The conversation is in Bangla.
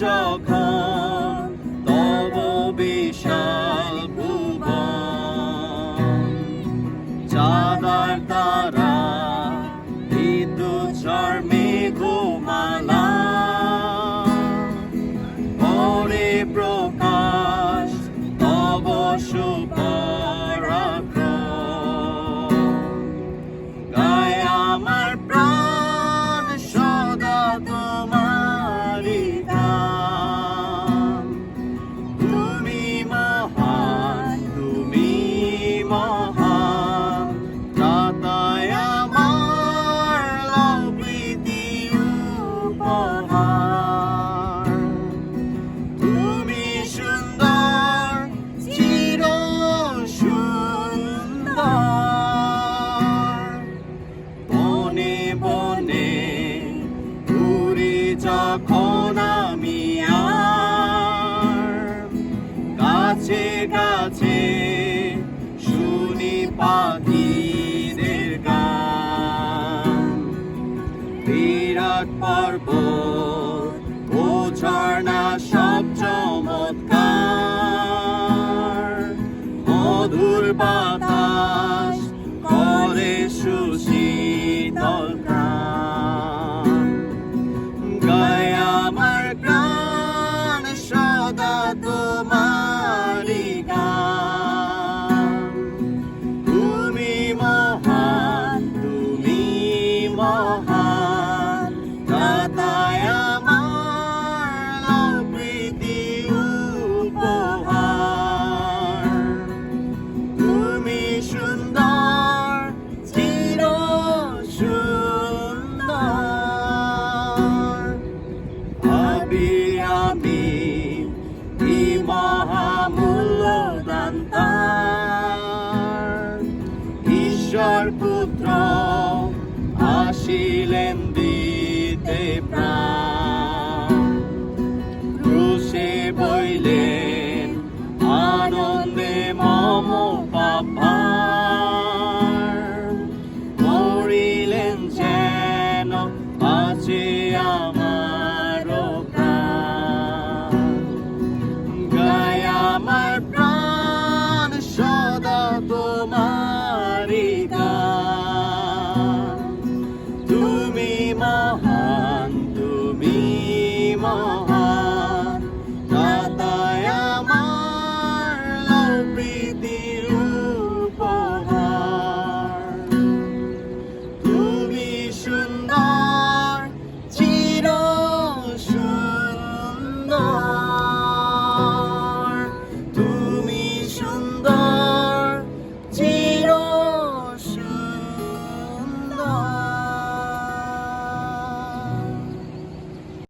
যখন তব বিশাল ভুবন, চাঁদার তারা বিদ্যুৎ ঝড় মেঘমালা, পরে প্রকাশ তব সুপরাক্রম। গায় আমার প্রাণ সদা তোমারি গান। তুমি মহান, তুমি মহান, ত্রাতায় আমার লও প্রীতি উপহার। তুমি সুন্দর, চির সুন্দর, বনে বনে ঘুরি যখন আমি আর, গাছে গাছে শুনি পাখিদের গান। বিরাট পর্বত ও ঝর্ণা সব চমৎকার, মধুর বাতাস করে সুশীতল প্রাণ। গায় আমার প্রাণ সদা তোমারি গান। তুমি মহান, তুমি মহান, ত্রাতায় আমার লও প্রীতি উপহার। তুমি সুন্দর, চির সুন্দর,